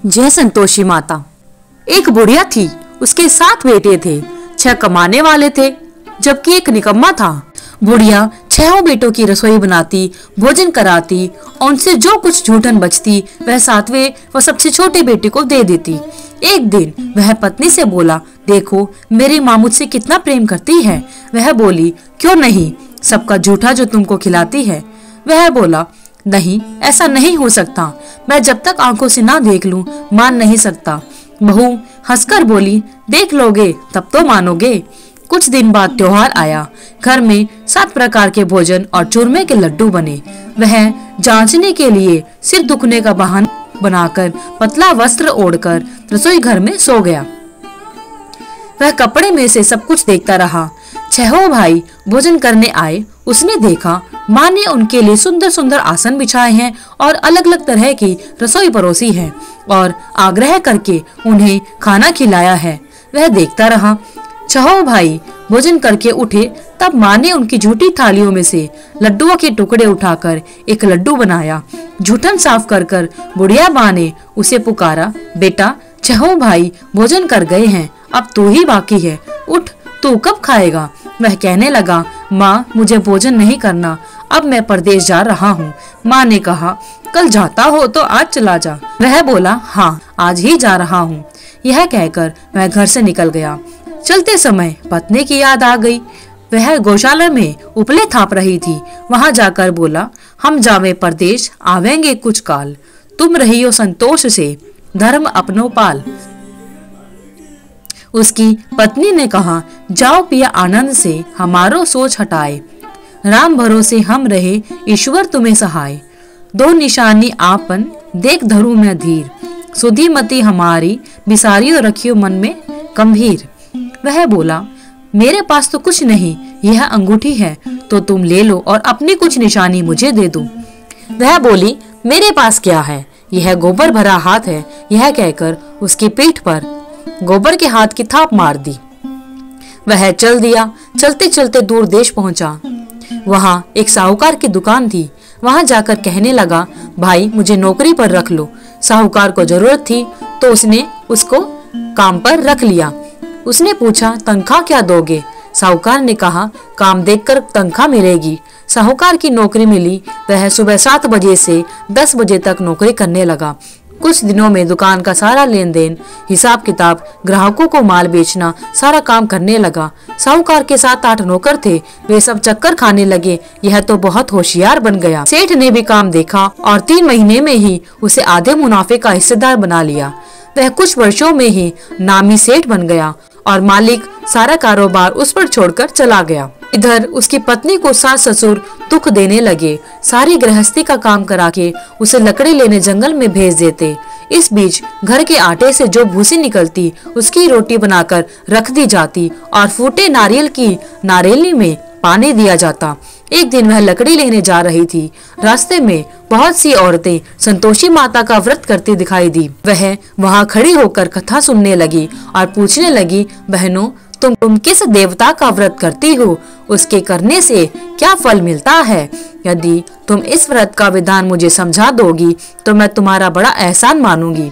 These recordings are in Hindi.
जय संतोषी माता। एक बुढ़िया थी, उसके 7 बेटे थे। 6 कमाने वाले थे जबकि एक निकम्मा था। बुढ़िया 6 बेटों की रसोई बनाती, भोजन कराती और उनसे जो कुछ जूठन बचती वह 7वें व सबसे छोटे बेटे को दे देती। एक दिन वह पत्नी से बोला, देखो मेरी माँ मुझसे कितना प्रेम करती है। वह बोली, क्यों नहीं, सबका जूठा जो तुमको खिलाती है। वह बोला, नहीं, ऐसा नहीं हो सकता, मैं जब तक आंखों से ना देख लूं मान नहीं सकता। बहू हंसकर बोली, देख लोगे तब तो मानोगे। कुछ दिन बाद त्योहार आया। घर में 7 प्रकार के भोजन और चूरमे के लड्डू बने। वह जांचने के लिए सिर दुखने का बहाना बनाकर पतला वस्त्र ओढ़कर रसोई घर में सो गया। वह कपड़े में से सब कुछ देखता रहा। 6 भाई भोजन करने आए। उसने देखा माँ ने उनके लिए सुंदर सुंदर आसन बिछाए हैं और अलग अलग तरह की रसोई परोसी है और आग्रह करके उन्हें खाना खिलाया है। वह देखता रहा। 6 भाई भोजन करके उठे तब माँ ने उनकी झूठी थालियों में से लड्डुओं के टुकड़े उठाकर एक लड्डू बनाया। जूठन साफ कर कर बुढ़िया माँ ने उसे पुकारा, बेटा 6 भाई भोजन कर गए हैं, अब तू ही बाकी है, उठ, तू कब खाएगा। वह कहने लगा, माँ मुझे भोजन नहीं करना, अब मैं परदेश जा रहा हूँ। माँ ने कहा, कल जाता हो तो आज चला जा। वह बोला, हाँ आज ही जा रहा हूँ। यह कहकर वह घर से निकल गया। चलते समय पत्नी की याद आ गई। वह गौशाला में उपले थाप रही थी। वहां जाकर बोला, हम जावे परदेश आवेंगे कुछ काल, तुम रहियो संतोष से धर्म अपनो पाल। उसकी पत्नी ने कहा, जाओ पिया आनंद से हमारो सोच हटाए, राम भरोसे हम रहे ईश्वर तुम्हें सहाय। 2 निशानी आपन देख धरू में धीर, सुधी मती हमारी बिसारियो रखियो मन में गंभीर। वह बोला, मेरे पास तो कुछ नहीं, यह अंगूठी है तो तुम ले लो और अपनी कुछ निशानी मुझे दे दो। वह बोली, मेरे पास क्या है, यह गोबर भरा हाथ है। यह कहकर उसकी पीठ पर गोबर के हाथ की थाप मार दी। वह चल दिया। चलते चलते दूर देश पहुंचा। वहां एक साहूकार की दुकान थी। वहां जाकर कहने लगा, भाई मुझे नौकरी पर रख लो। साहूकार को जरूरत थी तो उसने उसको काम पर रख लिया। उसने पूछा, तनख्वाह क्या दोगे। साहूकार ने कहा, काम देखकर तनख्वाह मिलेगी। साहूकार की नौकरी मिली। वह सुबह 7 बजे से 10 बजे तक नौकरी करने लगा। कुछ दिनों में दुकान का सारा लेन देन, हिसाब किताब, ग्राहकों को माल बेचना, सारा काम करने लगा। साहूकार के 7-8 नौकर थे, वे सब चक्कर खाने लगे। यह तो बहुत होशियार बन गया। सेठ ने भी काम देखा और 3 महीने में ही उसे आधे मुनाफे का हिस्सेदार बना लिया। वह कुछ वर्षों में ही नामी सेठ बन गया और मालिक सारा कारोबार उस पर छोड़कर चला गया। इधर उसकी पत्नी को सास ससुर दुख देने लगे। सारी गृहस्थी का काम करा के उसे लकड़ी लेने जंगल में भेज देते। इस बीच घर के आटे से जो भूसी निकलती उसकी रोटी बनाकर रख दी जाती और फूटे नारियल की नारेली में पानी दिया जाता। एक दिन वह लकड़ी लेने जा रही थी। रास्ते में बहुत सी औरतें संतोषी माता का व्रत करती दिखाई दी। वह वहां खड़ी होकर कथा सुनने लगी और पूछने लगी, बहनों तुम किस देवता का व्रत करती हो, उसके करने से क्या फल मिलता है। यदि तुम इस व्रत का विधान मुझे समझा दोगी तो मैं तुम्हारा बड़ा एहसान मानूंगी।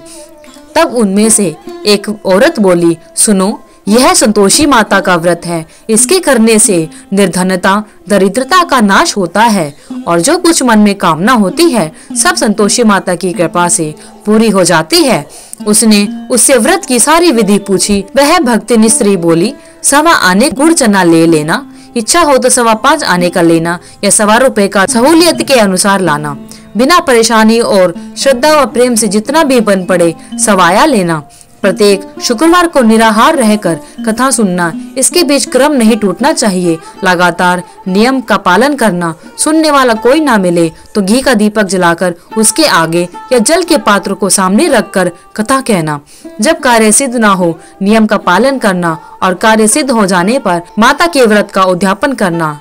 तब उनमें से एक औरत बोली, सुनो, यह संतोषी माता का व्रत है। इसके करने से निर्धनता दरिद्रता का नाश होता है और जो कुछ मन में कामना होती है सब संतोषी माता की कृपा से पूरी हो जाती है। उसने उससे व्रत की सारी विधि पूछी। वह भक्तिनी स्त्री बोली, 1.25 आने गुड़ चना ले लेना, इच्छा हो तो 5.25 आने का लेना या 1.25 रुपए का सहूलियत के अनुसार लाना। बिना परेशानी और श्रद्धा व प्रेम से जितना भी बन पड़े सवाया लेना। प्रत्येक शुक्रवार को निराहार रहकर कथा सुनना। इसके बीच क्रम नहीं टूटना चाहिए। लगातार नियम का पालन करना। सुनने वाला कोई ना मिले तो घी का दीपक जलाकर उसके आगे या जल के पात्र को सामने रखकर कथा कहना। जब कार्य सिद्ध ना हो नियम का पालन करना और कार्य सिद्ध हो जाने पर माता के व्रत का उद्यापन करना।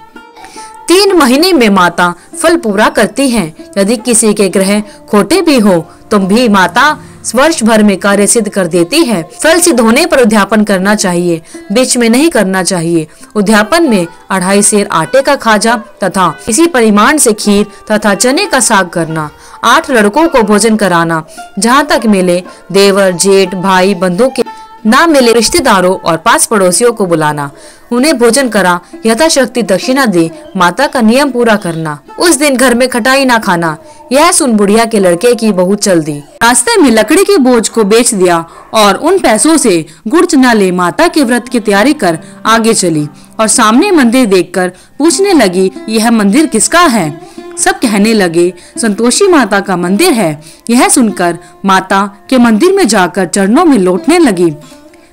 3 महीने में माता फल पूरा करती हैं। यदि किसी के ग्रह खोटे भी हो तुम भी माता वर्ष भर में कार्य सिद्ध कर देती है। फल सिद्ध होने पर उद्यापन करना चाहिए, बीच में नहीं करना चाहिए। उद्यापन में 2.5 सेर आटे का खाजा तथा इसी परिमाण से खीर तथा चने का साग करना। 8 लड़कों को भोजन कराना, जहाँ तक मिले देवर जेठ भाई बंधु के ना मिले रिश्तेदारों और पास पड़ोसियों को बुलाना, उन्हें भोजन करा यथाशक्ति दक्षिणा दे, माता का नियम पूरा करना। उस दिन घर में खटाई ना खाना। यह सुन बुढ़िया के लड़के की बहू चल दी। रास्ते में लकड़ी के बोझ को बेच दिया और उन पैसों से गुड़ चना ले माता के व्रत की तैयारी कर आगे चली और सामने मंदिर देखकर पूछने लगी, यह मंदिर किसका है? सब कहने लगे, संतोषी माता का मंदिर है। यह सुनकर माता के मंदिर में जाकर चरणों में लौटने लगी,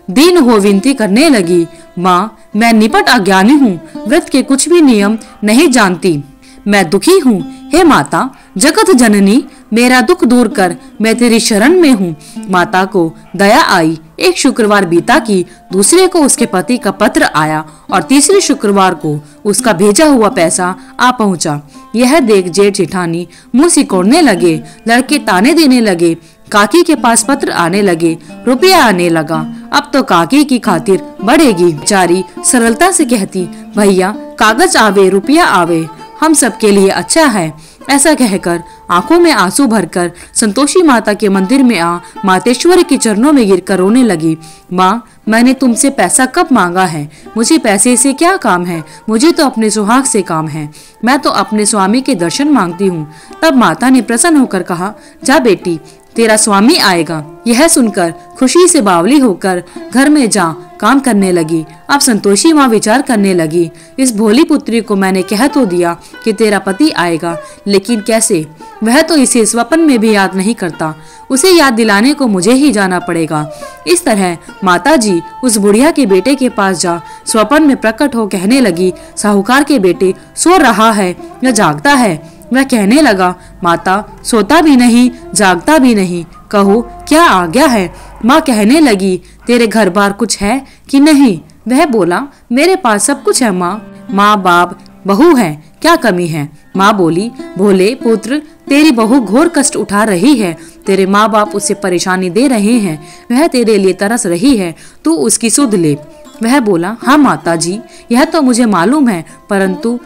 दीन हो विनती करने लगी, माँ मैं निपट अज्ञानी हूँ, व्रत के कुछ भी नियम नहीं जानती, मैं दुखी हूँ। हे माता जगत जननी, मेरा दुख दूर कर, मैं तेरी शरण में हूँ। माता को दया आई। एक शुक्रवार बीता कि दूसरे को उसके पति का पत्र आया और तीसरे शुक्रवार को उसका भेजा हुआ पैसा आ पहुँचा। यह देख जेठ जेठानी मुंह सिकोड़ने लगे, लड़के ताने देने लगे। काकी के पास पत्र आने लगे, रुपया आने लगा। अब तो काकी की खातिर बढ़ेगी। बेचारी सरलता से कहती, भैया कागज आवे रुपया आवे, हम सबके लिए अच्छा है। ऐसा कहकर आंखों में आंसू भरकर संतोषी माता के मंदिर में आ मातेश्वरी के चरणों में गिरकर रोने लगी। माँ मैंने तुमसे पैसा कब मांगा है? मुझे पैसे से क्या काम है? मुझे तो अपने सुहाग से काम है। मैं तो अपने स्वामी के दर्शन मांगती हूँ। तब माता ने प्रसन्न होकर कहा, जा बेटी तेरा स्वामी आएगा। यह सुनकर खुशी से बावली होकर घर में जा काम करने लगी। अब संतोषी माँ विचार करने लगी, इस भोली पुत्री को मैंने कह तो दिया कि तेरा पति आएगा, लेकिन कैसे? वह तो इसे स्वप्न में भी याद नहीं करता। उसे याद दिलाने को मुझे ही जाना पड़ेगा। इस तरह माताजी उस बुढ़िया के बेटे के पास जा स्वप्न में प्रकट हो कहने लगी, साहूकार के बेटे सो रहा है या जागता है? वह कहने लगा, माता सोता भी नहीं जागता भी नहीं, कहो क्या आज्ञा है? माँ कहने लगी, तेरे घर बार कुछ है कि नहीं? वह बोला, मेरे पास सब कुछ है माँ बाप बहू है, क्या कमी है? माँ बोली, भोले पुत्र तेरी बहू घोर कष्ट उठा रही है, तेरे माँ बाप उसे परेशानी दे रहे हैं, वह तेरे लिए तरस रही है, तू उसकी सुध ले। वह बोला, हाँ माता जी यह तो मुझे मालूम है, परंतु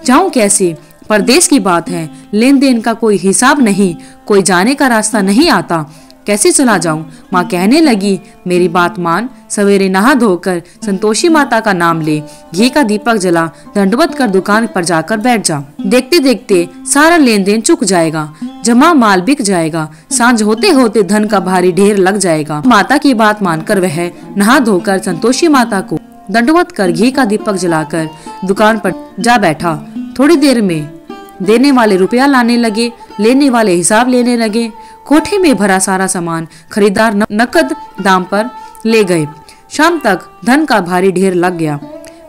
जाऊं कैसे? परदेश की बात है, लेन देन का कोई हिसाब नहीं, कोई जाने का रास्ता नहीं आता, कैसे चला जाऊं? माँ कहने लगी, मेरी बात मान, सवेरे नहा धोकर संतोषी माता का नाम ले, घी का दीपक जला, दंडवत कर दुकान पर जाकर बैठ जा। देखते देखते सारा लेन देन चुक जाएगा, जमा माल बिक जाएगा, सांझ होते होते धन का भारी ढेर लग जाएगा। माता की बात मानकर वह नहा धोकर संतोषी माता को दंडवत कर घी का दीपक जलाकर दुकान पर जा बैठा। थोड़ी देर में देने वाले रुपया लाने लगे, लेने वाले हिसाब लेने लगे। कोठे में भरा सारा सामान खरीदार नकद दाम पर ले गए। शाम तक धन का भारी ढेर लग गया।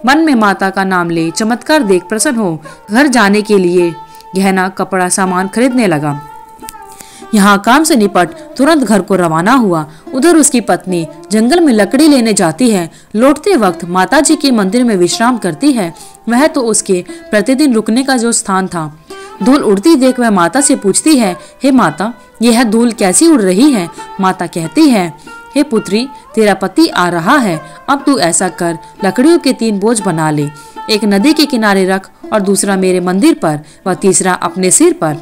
मन में माता का नाम ले चमत्कार देख प्रसन्न हो घर जाने के लिए गहना कपड़ा सामान खरीदने लगा। यहाँ काम से निपट तुरंत घर को रवाना हुआ। उधर उसकी पत्नी जंगल में लकड़ी लेने जाती है। लौटते वक्त माताजी के मंदिर में विश्राम करती है। वह तो उसके प्रतिदिन रुकने का जो स्थान था। धूल उड़ती देख वह माता से पूछती है, हे माता यह धूल कैसी उड़ रही है? माता कहती है, हे पुत्री तेरा पति आ रहा है, अब तू ऐसा कर लकड़ियों के 3 बोझ बना ले, एक नदी के किनारे रख और दूसरा मेरे मंदिर पर व तीसरा अपने सिर पर।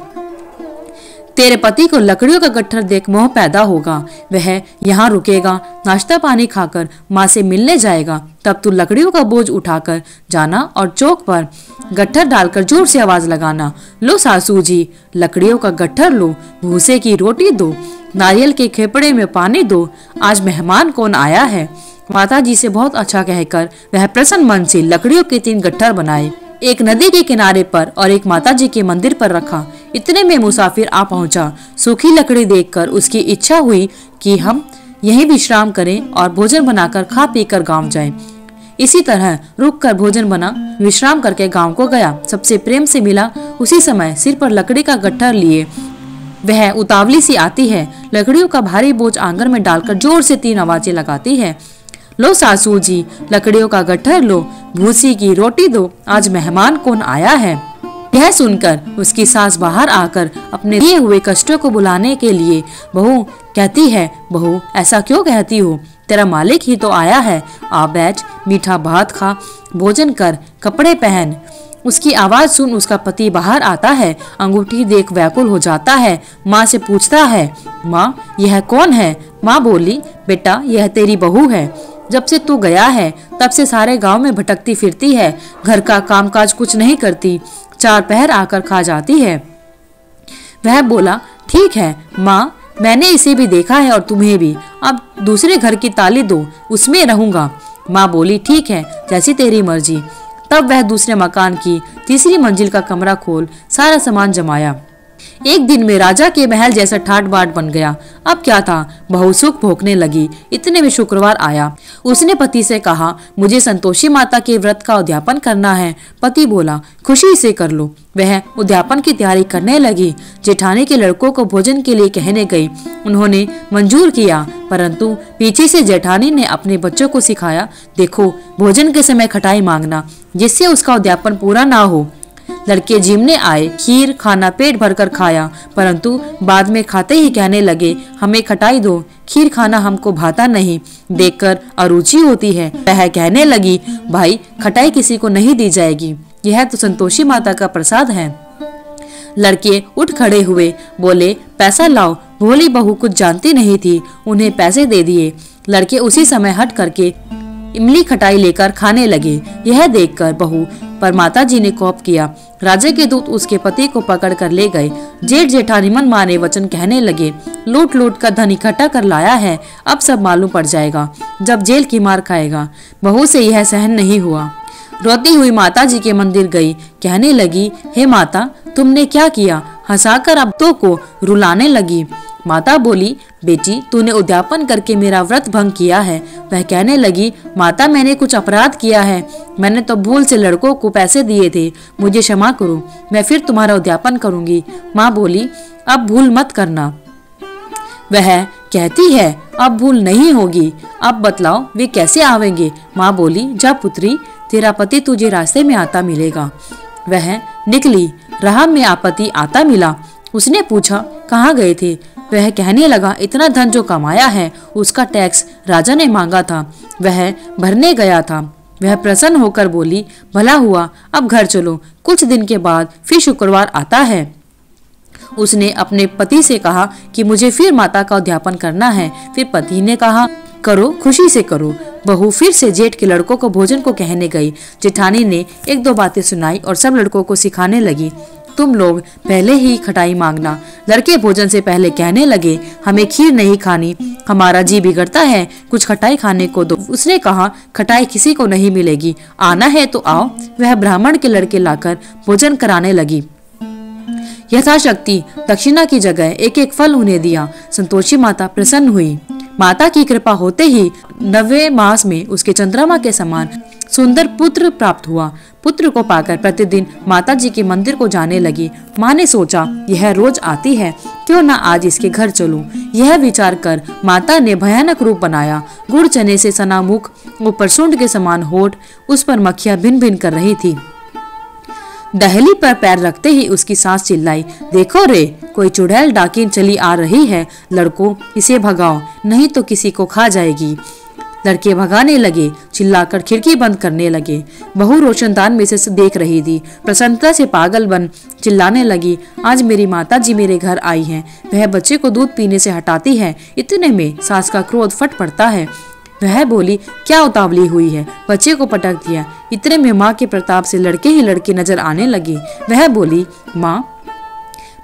तेरे पति को लकड़ियों का गट्ठर देख मोह पैदा होगा, वह यहाँ रुकेगा, नाश्ता पानी खाकर माँ से मिलने जाएगा, तब तू लकड़ियों का बोझ उठाकर जाना और चौक पर गट्ठर डालकर जोर से आवाज लगाना, लो सासू जी लकड़ियों का गट्ठर लो, भूसे की रोटी दो, नारियल के खेपड़े में पानी दो, आज मेहमान कौन आया है। माता जी से बहुत अच्छा कहकर वह प्रसन्न मन से लकड़ियों के 3 गट्ठर बनाए, एक नदी के किनारे पर और एक माताजी के मंदिर पर रखा। इतने में मुसाफिर आ पहुंचा। सूखी लकड़ी देखकर उसकी इच्छा हुई कि हम यहीं विश्राम करें और भोजन बनाकर खा पीकर गांव जाएं। इसी तरह रुककर भोजन बना, विश्राम करके गांव को गया। सबसे प्रेम से मिला। उसी समय सिर पर लकड़ी का गट्ठर लिए वह उतावली सी आती है। लकड़ियों का भारी बोझ आंगन में डालकर जोर से 3 आवाजें लगाती है, लो सासू जी लकड़ियों का गट्ठर लो, भूसी की रोटी दो, आज मेहमान कौन आया है। यह सुनकर उसकी सास बाहर आकर अपने दिए हुए कष्टों को बुलाने के लिए बहू कहती है, बहू ऐसा क्यों कहती हो, तेरा मालिक ही तो आया है, आ बैठ, मीठा भात खा, भोजन कर, कपड़े पहन। उसकी आवाज सुन उसका पति बाहर आता है, अंगूठी देख व्याकुल हो जाता है। माँ से पूछता है, माँ यह कौन है? माँ बोली, बेटा यह तेरी बहू है। जब से तू गया है तब से सारे गांव में भटकती फिरती है, घर का कामकाज कुछ नहीं करती, 4 पहर आकर खा जाती है। वह बोला, ठीक है माँ, मैंने इसे भी देखा है और तुम्हें भी, अब दूसरे घर की ताली दो, उसमें रहूंगा। माँ बोली, ठीक है जैसी तेरी मर्जी। तब वह दूसरे मकान की 3री मंजिल का कमरा खोल सारा सामान जमाया। एक दिन में राजा के महल जैसा ठाट बाट बन गया। अब क्या था, बहू सुख भोगने लगी। इतने में शुक्रवार आया। उसने पति से कहा, मुझे संतोषी माता के व्रत का उद्यापन करना है। पति बोला, खुशी से कर लो। वह उद्यापन की तैयारी करने लगी। जेठानी के लड़कों को भोजन के लिए कहने गई। उन्होंने मंजूर किया, परंतु पीछे से जेठानी ने अपने बच्चों को सिखाया, देखो भोजन के समय खटाई मांगना, जिससे उसका उद्यापन पूरा ना हो। लड़के जिमने आए, खीर खाना पेट भरकर खाया, परंतु बाद में खाते ही कहने लगे, हमें खटाई दो, खीर खाना हमको भाता नहीं, देखकर अरुचि होती है। वह कहने लगी, भाई खटाई किसी को नहीं दी जाएगी, यह तो संतोषी माता का प्रसाद है। लड़के उठ खड़े हुए, बोले, पैसा लाओ। भोली बहू कुछ जानती नहीं थी, उन्हें पैसे दे दिए। लड़के उसी समय हट करके इमली खटाई लेकर खाने लगे। यह देखकर बहू पर माता जी ने कोप किया। राजा के दूत उसके पति को पकड़ कर ले गए। जेठ जेठानी मन माने वचन कहने लगे, लूट लूट कर धन इकट्ठा कर लाया है, अब सब मालूम पड़ जाएगा, जब जेल की मार खाएगा। बहू से यह सहन नहीं हुआ। रोती हुई माता जी के मंदिर गई, कहने लगी, हे माता तुमने क्या किया? हंसाकर अब तो को रुलाने लगी। माता बोली, बेटी तूने उद्यापन करके मेरा व्रत भंग किया है। वह कहने लगी, माता मैंने कुछ अपराध किया है, मैंने तो भूल से लड़कों को पैसे दिए थे, मुझे क्षमा करो, मैं फिर तुम्हारा उद्यापन करूंगी। माँ बोली, अब भूल मत करना। वह कहती है, अब भूल नहीं होगी, अब बतलाओ वे कैसे आवेंगे? माँ बोली, जा पुत्री, तेरा पति तुझे रास्ते में आता मिलेगा। वह निकली, राह में आपत्ति आता मिला। उसने पूछा, कहाँ गए थे? वह कहने लगा, इतना धन जो कमाया है उसका टैक्स राजा ने मांगा था, वह भरने गया था। वह प्रसन्न होकर बोली, भला हुआ, अब घर चलो, कुछ दिन के बाद फिर शुक्रवार आता है। उसने अपने पति से कहा कि मुझे फिर माता का उद्यापन करना है। फिर पति ने कहा, करो, खुशी से करो। बहू फिर से जेठ के लड़कों को भोजन को कहने गई। जेठानी ने 1-2 बातें सुनाई और सब लड़कों को सिखाने लगी, तुम लोग पहले ही खटाई मांगना। लड़के भोजन से पहले कहने लगे, हमें खीर नहीं खानी, हमारा जी बिगड़ता है, कुछ खटाई खाने को दो। उसने कहा, खटाई किसी को नहीं मिलेगी, आना है तो आओ। वह ब्राह्मण के लड़के लाकर भोजन कराने लगी। यथाशक्ति दक्षिणा की जगह 1-1 फल उन्हें दिया। संतोषी माता प्रसन्न हुई। माता की कृपा होते ही 9वें मास में उसके चंद्रमा के समान सुंदर पुत्र प्राप्त हुआ। पुत्र को पाकर प्रतिदिन माता जी के मंदिर को जाने लगी। माँ ने सोचा, यह रोज आती है, क्यों ना आज इसके घर चलूं। यह विचार कर माता ने भयानक रूप बनाया। गुड़ चने से सना मुख, ऊपर सूंड के समान होठ, उस पर मक्खियां भिन भिन कर रही थी। दहली पर पैर रखते ही उसकी सास चिल्लाई, देखो रे, कोई चुड़ैल डाकिन चली आ रही है, लड़कों इसे भगाओ, नहीं तो किसी को खा जाएगी। लड़के भगाने लगे, चिल्लाकर खिड़की बंद करने लगे। बहू रोशनदान में से देख रही थी। प्रसन्नता से पागल बन चिल्लाने लगी, आज मेरी माता जी मेरे घर आई हैं। वह बच्चे को दूध पीने से हटाती है। इतने में सास का क्रोध फट पड़ता है। वह बोली, क्या उतावली हुई है? बच्चे को पटक दिया। इतने में माँ के प्रताप से लड़के ही लड़के नजर आने लगे। वह बोली, माँ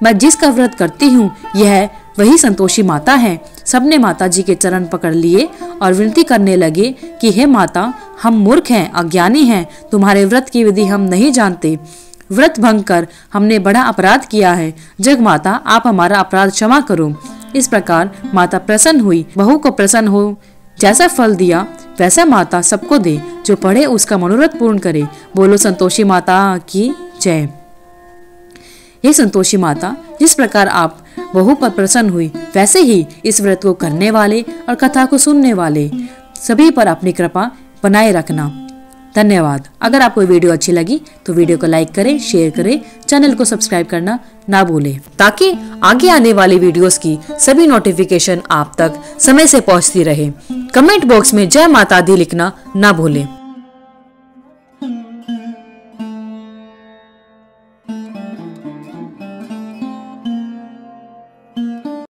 मैं जिसका व्रत करती हूँ यह वही संतोषी माता है। सबने माता जी के चरण पकड़ लिए और विनती करने लगे कि हे माता, हम मूर्ख हैं, अज्ञानी हैं, तुम्हारे व्रत की विधि हम नहीं जानते। व्रत भंग कर हमने बड़ा अपराध किया है। जग माता, आप हमारा अपराध क्षमा करो। इस प्रकार माता प्रसन्न हुई। बहू को प्रसन्न हो जैसा फल दिया वैसा माता सबको दे, जो पढ़े उसका मनोरथ पूर्ण करे। बोलो संतोषी माता की जय। हे संतोषी माता, जिस प्रकार आप बहू पर प्रसन्न हुई, वैसे ही इस व्रत को करने वाले और कथा को सुनने वाले सभी पर अपनी कृपा बनाए रखना। धन्यवाद। अगर आपको वीडियो अच्छी लगी तो वीडियो को लाइक करें, शेयर करें, चैनल को सब्सक्राइब करना ना भूलें ताकि आगे आने वाली वीडियोस की सभी नोटिफिकेशन आप तक समय से पहुंचती रहे। कमेंट बॉक्स में जय माता दी लिखना ना भूलें।